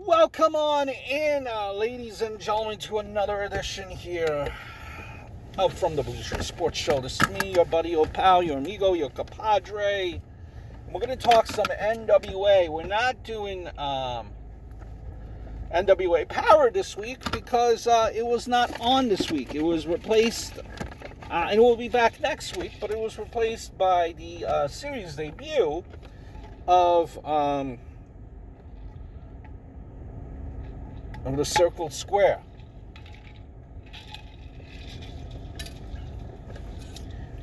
Welcome on in, ladies and gentlemen, to another edition here of From the Blue Shirt Sports Show. This is me, your buddy, your pal, your amigo, your compadre. And we're going to talk some NWA. We're not doing NWA Power this week because it was not on this week. It was replaced, and it will be back next week, but it was replaced by the series debut of the Circled Square.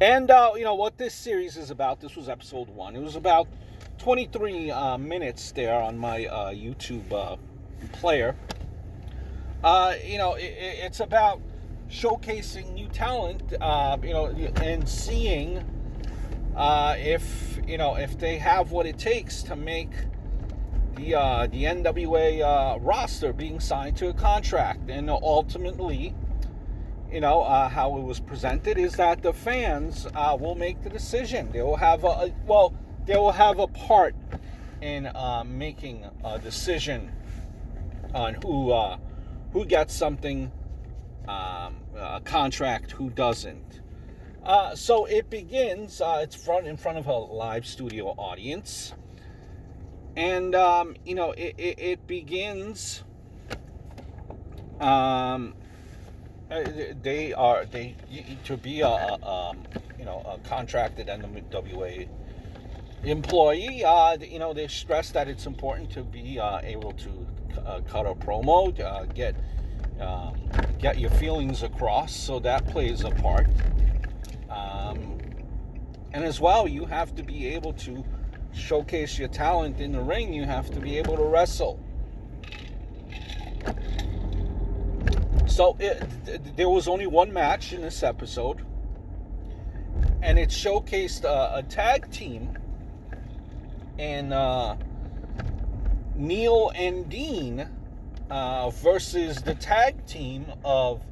And, what this series is about. This was episode 1. It was about 23 minutes there on my YouTube player. It's about showcasing new talent, and seeing if they have what it takes to make the NWA roster being signed to a contract. And ultimately, how it was presented is that the fans will make the decision. They will have a part in making a decision on who gets something, a contract, who doesn't. So it begins. It's in front of a live studio audience. And it begins. To be a contracted NWA employee. They stress that it's important to be able to cut a promo, get your feelings across. So that plays a part. And as well, you have to be able to showcase your talent in the ring. You have to be able to wrestle. So there was only one match in this episode, and it showcased a tag team in Neal and Dean versus the tag team of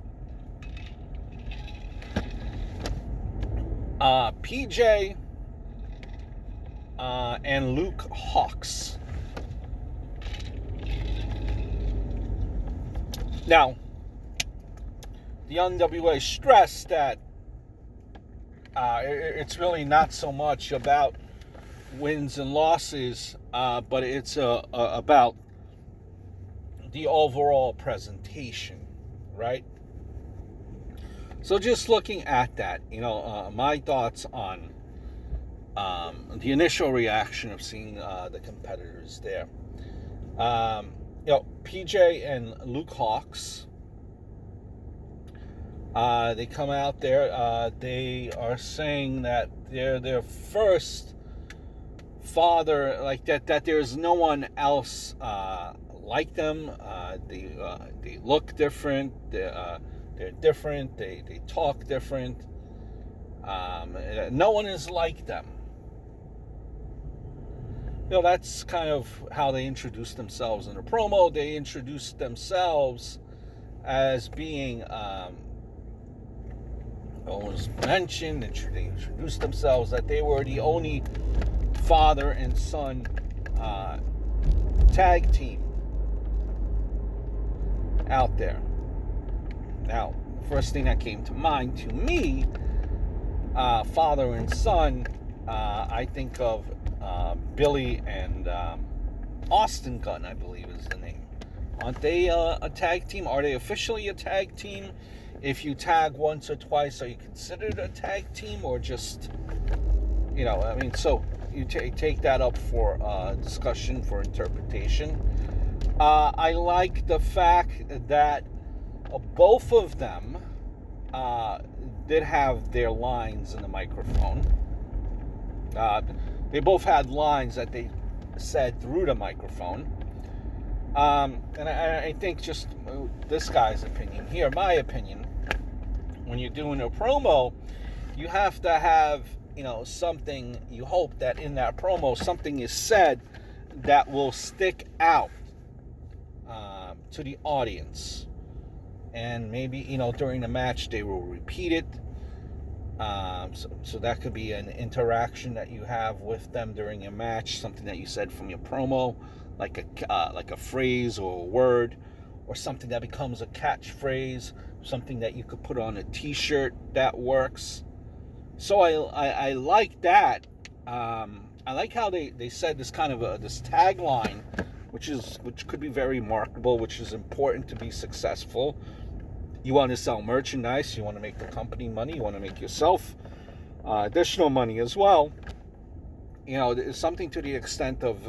PJ and Luke Hawx. Now, the NWA stressed that it's really not so much about wins and losses, but it's about the overall presentation, right? So just looking at that, my thoughts on the initial reaction of seeing the competitors there. PJ and Luke Hawx, they come out there. They are saying that they're their first father, like that there's no one else like them. They look different. They're different. They talk different. No one is like them. That's kind of how they introduced themselves in the promo. They introduced themselves as being, was mentioned, they introduced themselves that they were the only father and son tag team out there. Now, the first thing that came to mind to me, father and son, I think of Billy and Austin Gunn, I believe is the name. Aren't they a tag team? Are they officially a tag team? If you tag once or twice, are you considered a tag team, or just, so you take that up for discussion, for interpretation. I like the fact that both of them did have their lines in the microphone. They both had lines that they said through the microphone. And I think, just this guy's opinion here, my opinion, when you're doing a promo, you have to have, something, you hope that in that promo something is said that will stick out to the audience. And maybe, during the match they will repeat it. So that could be an interaction that you have with them during a match, something that you said from your promo. like a phrase or a word, or something that becomes a catchphrase, something that you could put on a T-shirt that works. So I like that. I like how they said this kind of this tagline, which could be very marketable, which is important to be successful. You want to sell merchandise, you want to make the company money, you want to make yourself additional money as well. You know, it's something to the extent of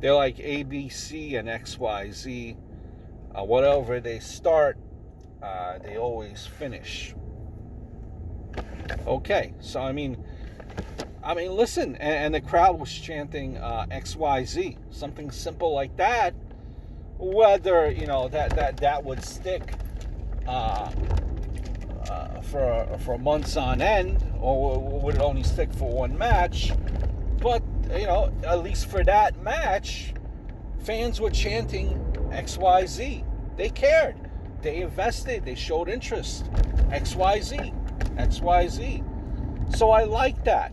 they're like ABC and XYZ. Whatever they start, they always finish. Okay, so I mean, listen, and the crowd was chanting XYZ, something simple like that. Whether that would stick for months on end, or would it only stick for one match? But at least for that match, fans were chanting XYZ. They cared. They invested. They showed interest. XYZ. XYZ. So I like that.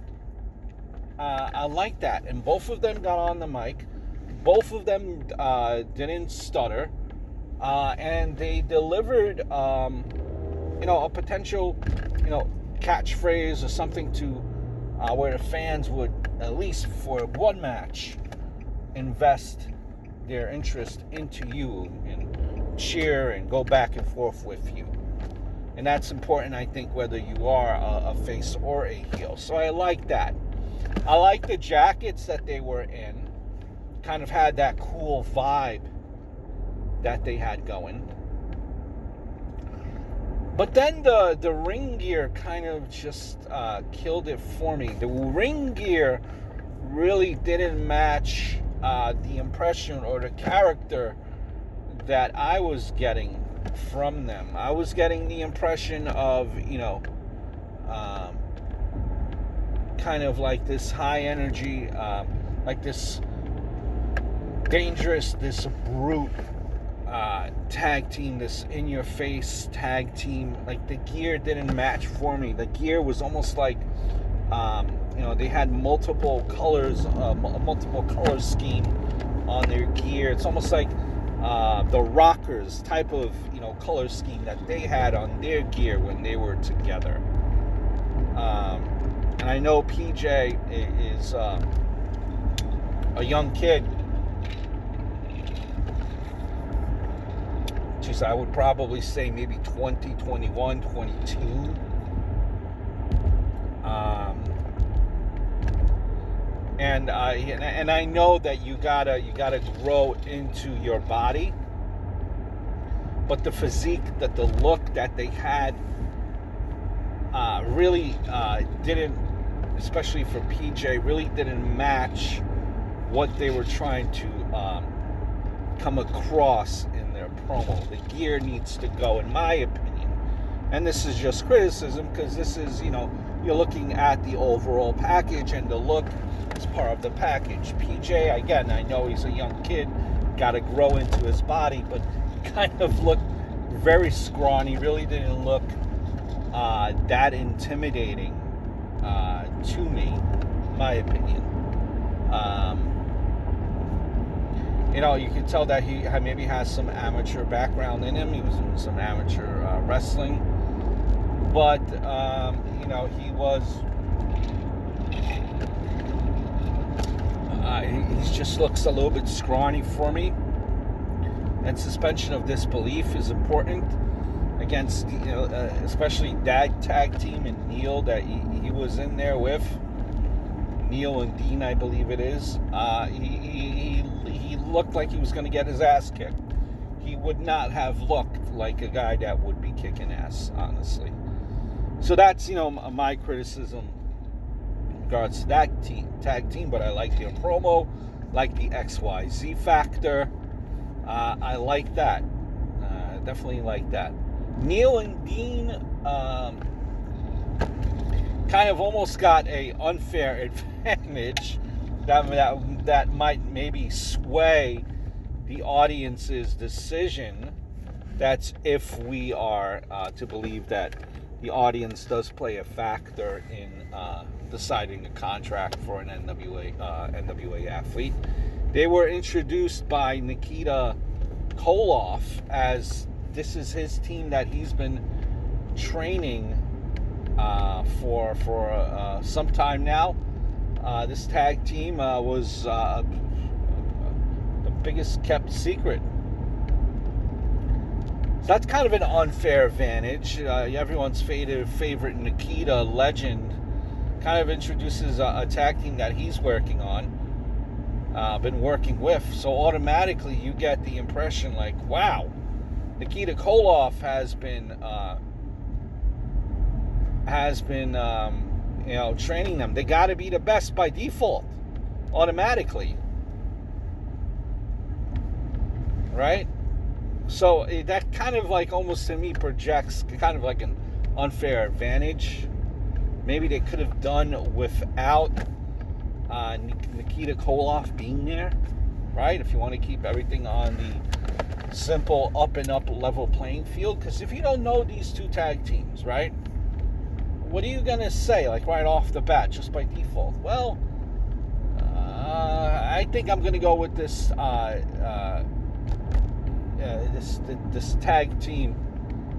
And both of them got on the mic. Both of them didn't stutter. And they delivered, a potential, catchphrase or something to where the fans would, at least for one match, invest their interest into you and cheer and go back and forth with you. And that's important, I think, whether you are a face or a heel. So I like that. I like the jackets that they were in. Kind of had that cool vibe that they had going. But then the ring gear kind of just killed it for me. The ring gear really didn't match the impression or the character that I was getting from them. I was getting the impression of, kind of like this high energy, like this dangerous, this brute tag team, this in-your-face tag team. Like, the gear didn't match for me. The gear was almost like, they had multiple colors, multiple color scheme on their gear. It's almost like the Rockers type of, color scheme that they had on their gear when they were together. And I know PJ is a young kid. Geez, I would probably say maybe 20, 21, 22. And I know that you gotta grow into your body, but the physique, that the look that they had, really didn't, especially for PJ, really didn't match what they were trying to come across in their promo. The gear needs to go, in my opinion. And this is just criticism, because this is, you're looking at the overall package, and the look is part of the package. PJ, again, I know he's a young kid, got to grow into his body, but he kind of looked very scrawny, really didn't look that intimidating to me, in my opinion. You can tell that he maybe has some amateur background in him. He was doing some amateur wrestling. But, he was... he just looks a little bit scrawny for me. And suspension of disbelief is important against, especially that tag team and Neal that he was in there with. Neal and Dean, I believe it is. He looked like he was going to get his ass kicked. He would not have looked like a guy that would be kicking ass, honestly. So that's, my criticism in regards to that tag team. But I like their promo, like the XYZ factor. I like that. Definitely like that. Neal and Dean kind of almost got a unfair advantage that might maybe sway the audience's decision. That's if we are to believe that the audience does play a factor in deciding a contract for an NWA athlete. They were introduced by Nikita Koloff as this is his team that he's been training for some time now. This tag team was the biggest kept secret. So that's kind of an unfair advantage. Everyone's favorite Nikita legend kind of introduces a tag team that he's working on, been working with. So automatically you get the impression like, wow, Nikita Koloff has been training them. They got to be the best by default, automatically, right? So that kind of like almost to me projects kind of like an unfair advantage. Maybe they could have done without Nikita Koloff being there, right? If you want to keep everything on the simple up and up level playing field. Because if you don't know these two tag teams, right? What are you going to say, like right off the bat, just by default? Well, I think I'm going to go with this this tag team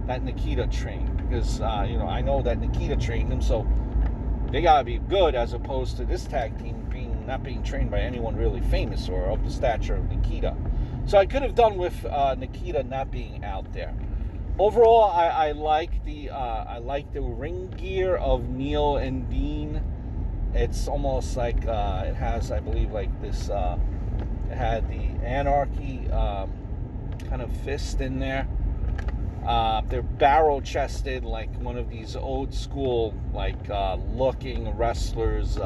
that Nikita trained, because I know that Nikita trained them, so they gotta be good, as opposed to this tag team not being trained by anyone really famous or of the stature of Nikita. So I could have done with Nikita not being out there. Overall, I like the ring gear of Neal and Dean. It's almost like it has, I believe, like this. It had the Anarchy kind of fist in there. They're barrel-chested, like one of these old school, like looking wrestlers.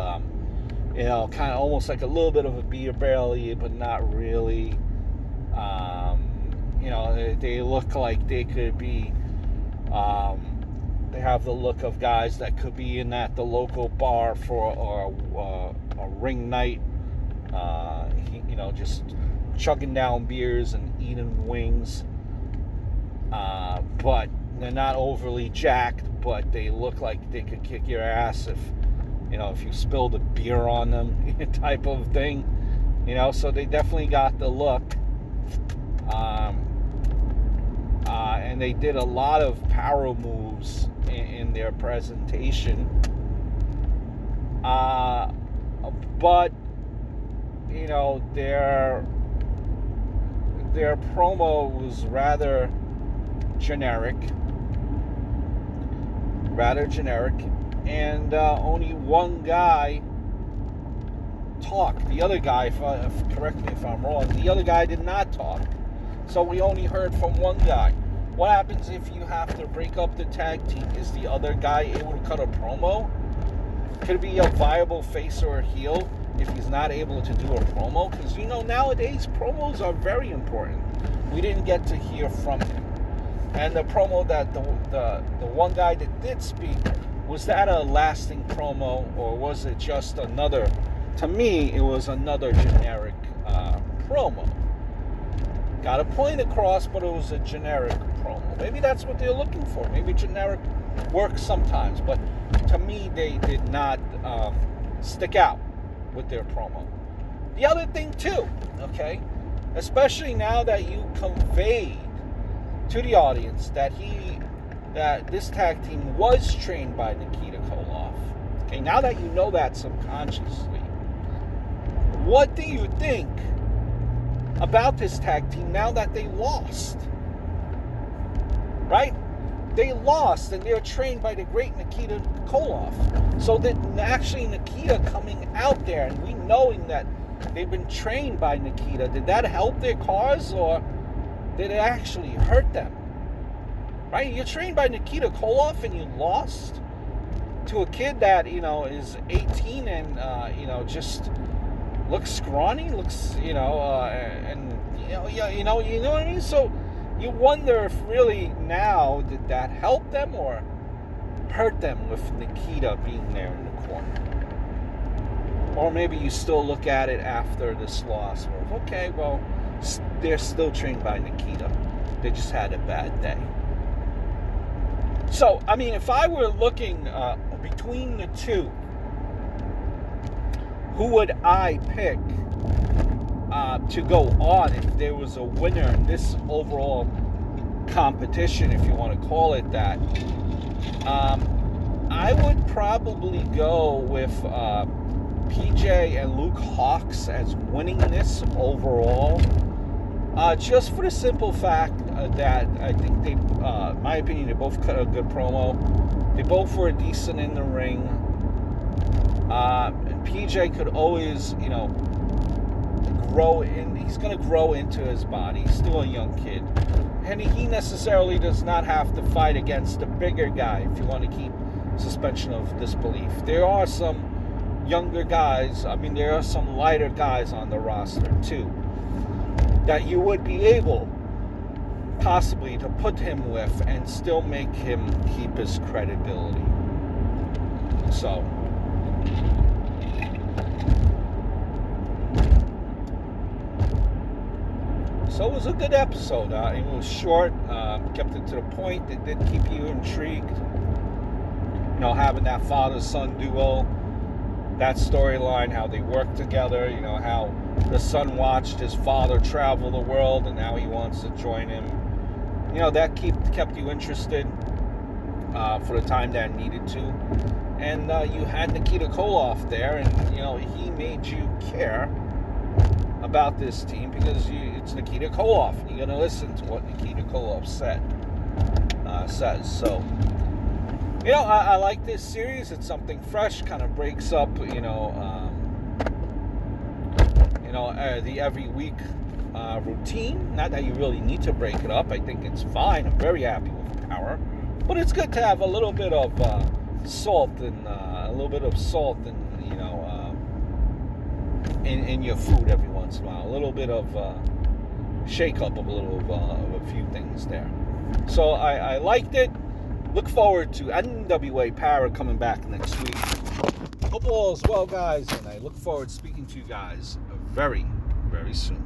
Kind of almost like a little bit of a beer belly, but not really. They look like they could be. They have the look of guys that could be in the local bar for a ring night. Just chugging down beers and eating wings. But they're not overly jacked, but they look like they could kick your ass if you spilled a beer on them, type of thing. So they definitely got the look. And they did a lot of power moves in their presentation. But their promo was rather generic, and only one guy talked. The other guy, correct me if I'm wrong, the other guy did not talk. So we only heard from one guy. What happens if you have to break up the tag team? Is the other guy able to cut a promo? Could it be a viable face or a heel if he's not able to do a promo? Because nowadays promos are very important. We didn't get to hear from him. And the promo that the one guy that did speak, was that a lasting promo, or was it just another? To me, it was another generic promo. Got a point across, but it was a generic promo. Maybe that's what they're looking for. Maybe generic works sometimes, but to me, they did not stick out with their promo. The other thing too, okay, especially now that you conveyed to the audience that this tag team was trained by Nikita Koloff. Okay, now that you know that subconsciously, what do you think about this tag team now that they lost? Right? They lost, and they're trained by the great Nikita Koloff. So that actually Nikita coming out there and we knowing that they've been trained by Nikita, did that help their cause, or did it actually hurt them? Right? You're trained by Nikita Koloff and you lost to a kid that, is 18 and, just looks scrawny, looks, and, you know what I mean? So you wonder if really now, did that help them or hurt them with Nikita being there in the corner? Or maybe you still look at it after this loss, where, okay, well, they're still trained by Nikita. They just had a bad day. So, I mean, if I were looking between the two, who would I pick to go on, if there was a winner in this overall competition, if you want to call it that, I would probably go with PJ and Luke Hawx as winning this overall. Just for the simple fact that I think they, in my opinion, they both cut a good promo. They both were decent in the ring. And PJ could always, grow in. He's going to grow into his body. He's still a young kid. And he necessarily does not have to fight against a bigger guy if you want to keep suspension of disbelief. There are some younger guys. I mean, there are some lighter guys on the roster, too, that you would be able possibly to put him with and still make him keep his credibility. So it was a good episode. It was short, kept it to the point. It did keep you intrigued. Having that father-son duo, that storyline, how they work together, how the son watched his father travel the world and now he wants to join him. That kept you interested for the time that needed to. And you had Nikita Koloff there, and, he made you care about this team because it's Nikita Koloff. You're going to listen to what Nikita Koloff says. So, I like this series. It's something fresh, kind of breaks up, the every week routine. Not that you really need to break it up. I think it's fine. I'm very happy with Power. But it's good to have a little bit of salt and in your food every once in a while. A little bit of shake up of a few things there. So I liked it. Look forward to NWA Power coming back next week. Hope all is well, guys, and I look forward to speaking to you guys very, very soon.